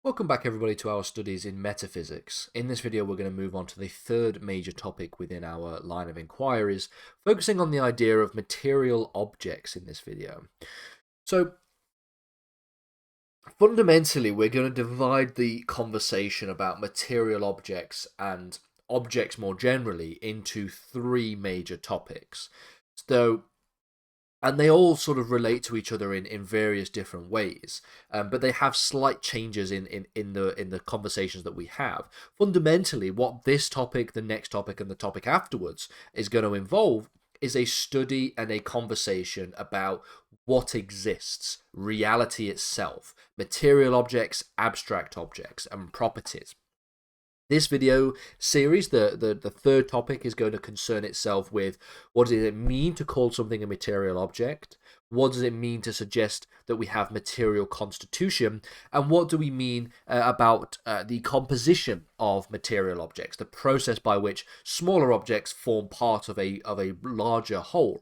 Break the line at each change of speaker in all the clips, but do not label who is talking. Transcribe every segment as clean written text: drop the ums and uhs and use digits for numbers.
Welcome back everybody to our studies in metaphysics. In this video we're going to move on to the third major topic within our line of inquiries, focusing on the idea of material objects in this video. So fundamentally we're going to divide the conversation about material objects and objects more generally into three major topics. And they all sort of relate to each other in various different ways, but they have slight changes in the conversations that we have. Fundamentally, what this topic, the next topic, and the topic afterwards is going to involve is a study and a conversation about what exists, reality itself, material objects, abstract objects, and properties. This video series, the third topic, is going to concern itself with what does it mean to call something a material object, what does it mean to suggest that we have material constitution, and what do we mean about the composition of material objects, the process by which smaller objects form part of a larger whole.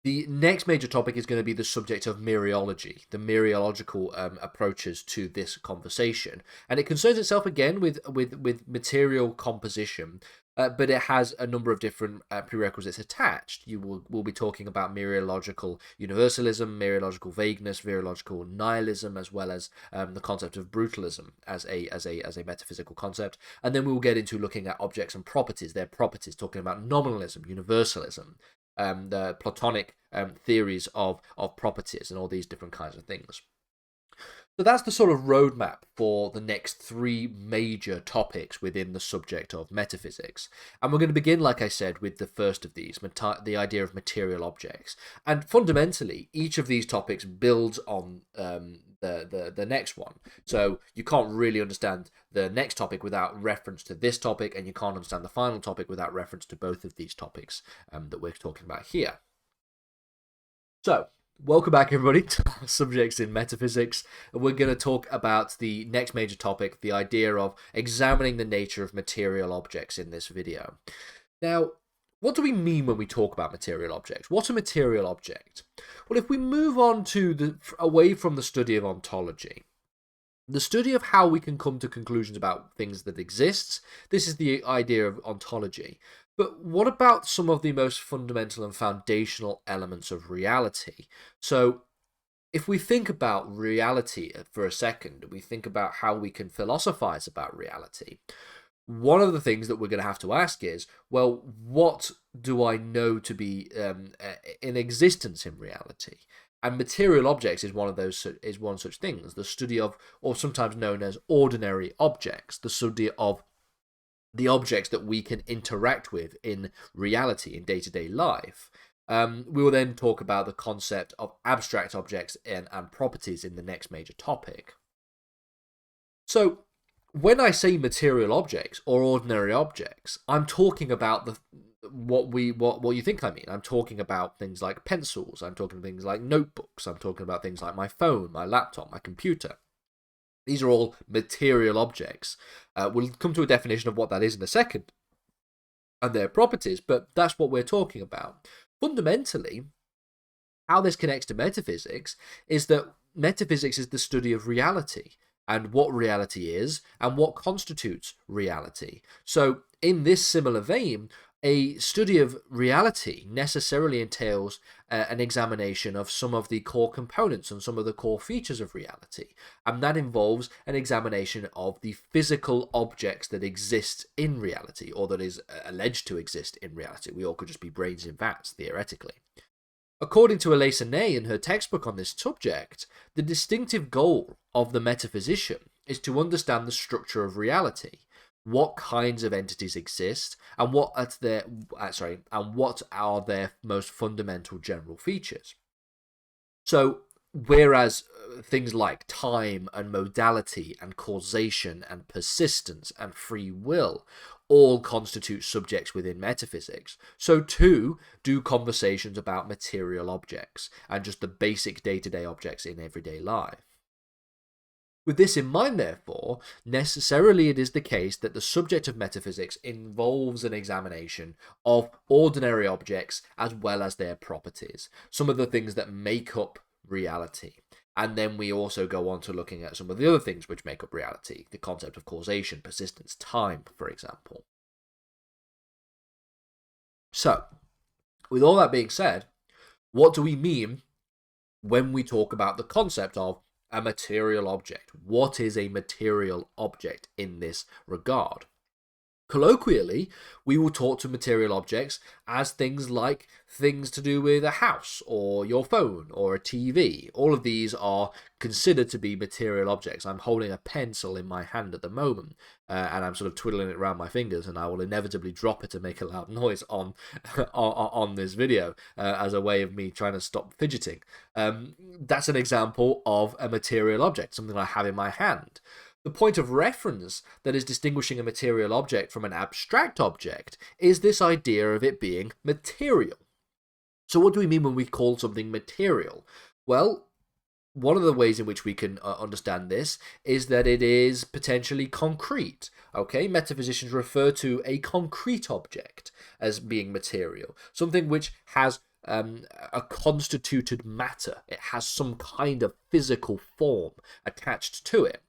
The next major topic is going to be the subject of mereology, the mereological approaches to this conversation. And it concerns itself again with material composition, but it has a number of different prerequisites attached. We'll be talking about mereological universalism, mereological vagueness, mereological nihilism, as well as the concept of brutalism as a metaphysical concept. And then we will get into looking at objects and properties, their properties, talking about nominalism, universalism, the Platonic theories of properties and all these different kinds of things. So that's the sort of roadmap for the next three major topics within the subject of metaphysics. And we're going to begin, like I said, with the first of these, the idea of material objects. And fundamentally, each of these topics builds on the next one. So you can't really understand the next topic without reference to this topic, and you can't understand the final topic without reference to both of these topics that we're talking about here. So, welcome back everybody to our subjects in metaphysics. We're going to talk about the next major topic, the idea of examining the nature of material objects in this video. Now, what do we mean when we talk about material objects? What's a material object? Well, if we move on to away from the study of ontology, the study of how we can come to conclusions about things that exist, this is the idea of ontology. But what about some of the most fundamental and foundational elements of reality? So, if we think about reality for a second, we think about how we can philosophize about reality. One of the things that we're going to have to ask is, well, what do I know to be in existence in reality? And material objects is one such things. The study of, or sometimes known as ordinary objects, the study of the objects that we can interact with in reality, in day-to-day life. We will then talk about the concept of abstract objects and properties in the next major topic. So, when I say material objects or ordinary objects, I'm talking about what you think I mean. I'm talking about things like pencils, I'm talking things like notebooks, I'm talking about things like my phone, my laptop, my computer. These are all material objects. We'll come to a definition of what that is in a second, and their properties, but that's what we're talking about. Fundamentally, how this connects to metaphysics is that metaphysics is the study of reality, and what reality is, and what constitutes reality. So, in this similar vein, a study of reality necessarily entails an examination of some of the core components and some of the core features of reality. And that involves an examination of the physical objects that exist in reality, or that is alleged to exist in reality. We all could just be brains in vats, theoretically. According to Elisa Ney in her textbook on this subject, the distinctive goal of the metaphysician is to understand the structure of reality, what kinds of entities exist, and what are their most fundamental general features. So, whereas things like time and modality and causation and persistence and free will all constitute subjects within metaphysics, so too do conversations about material objects and just the basic day-to-day objects in everyday life. With this in mind, therefore, necessarily it is the case that the subject of metaphysics involves an examination of ordinary objects as well as their properties, some of the things that make up reality. And then we also go on to looking at some of the other things which make up reality, the concept of causation, persistence, time, for example. So, with all that being said, what do we mean when we talk about the concept of a material object? What is a material object in this regard? Colloquially, we will talk to material objects as things like things to do with a house or your phone or a TV. All of these are considered to be material objects. I'm holding a pencil in my hand at the moment, and I'm sort of twiddling it around my fingers, and I will inevitably drop it and make a loud noise on on this video as a way of me trying to stop fidgeting. That's an example of a material object, something I have in my hand. The point of reference that is distinguishing a material object from an abstract object is this idea of it being material. So what do we mean when we call something material? Well, one of the ways in which we can understand this is that it is potentially concrete. Okay, metaphysicians refer to a concrete object as being material, something which has a constituted matter. It has some kind of physical form attached to it.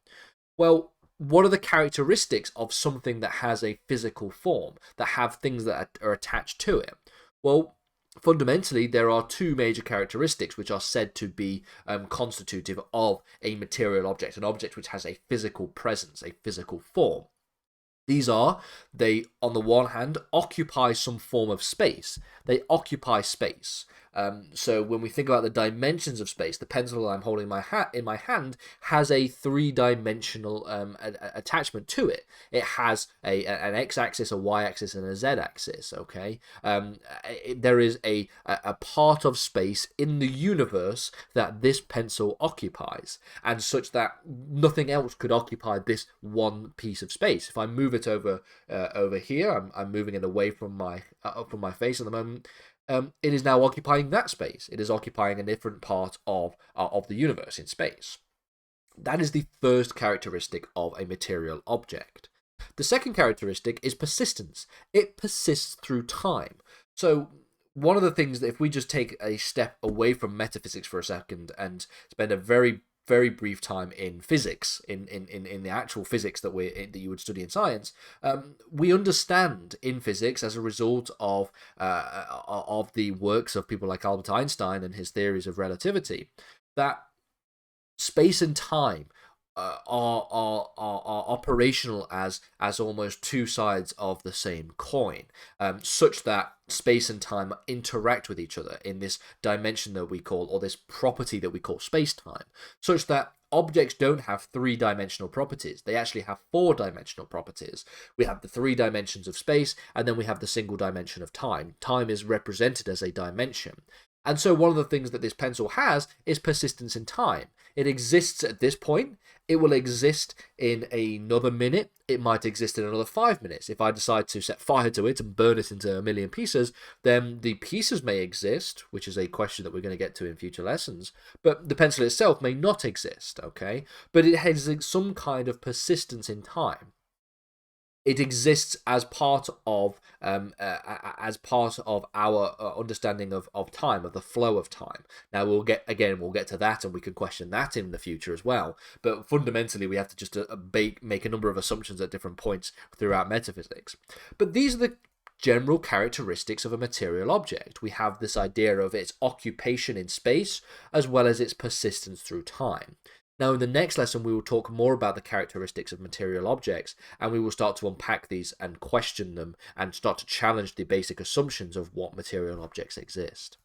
Well, what are the characteristics of something that has a physical form, that have things that are attached to it? Well, fundamentally, there are two major characteristics which are said to be constitutive of a material object, an object which has a physical presence, a physical form. These are, they, on the one hand, occupy some form of space. They occupy space. So when we think about the dimensions of space, the pencil I'm holding in my hand has a three-dimensional attachment to it. It has an x-axis, a y-axis, and a z-axis. Okay, there is a part of space in the universe that this pencil occupies, and such that nothing else could occupy this one piece of space. If I move it over here, I'm moving it away from my face at the moment. It is now occupying that space. It is occupying a different part of the universe in space. That is the first characteristic of a material object. The second characteristic is persistence. It persists through time. So one of the things that, if we just take a step away from metaphysics for a second and spend a very brief time in physics, in the actual physics that you would study in science, we understand in physics, as a result of the works of people like Albert Einstein and his theories of relativity, that space and time are operational as almost two sides of the same coin, such that space and time interact with each other in this dimension that we call, or this property that we call space-time, such that objects don't have three-dimensional properties. They actually have four-dimensional properties. We have the three dimensions of space, and then we have the single dimension of time. Time is represented as a dimension. And so one of the things that this pencil has is persistence in time. It exists at this point. It will exist in another minute. It might exist in another 5 minutes. If I decide to set fire to it and burn it into a million pieces, then the pieces may exist, which is a question that we're going to get to in future lessons, but the pencil itself may not exist, okay? But it has some kind of persistence in time. It exists as part of our understanding of time, of the flow of time. Now we'll get to that, and we can question that in the future as well. But fundamentally, we have to just make a number of assumptions at different points throughout metaphysics. But these are the general characteristics of a material object. We have this idea of its occupation in space, as well as its persistence through time. Now, in the next lesson, we will talk more about the characteristics of material objects, and we will start to unpack these and question them and start to challenge the basic assumptions of what material objects exist.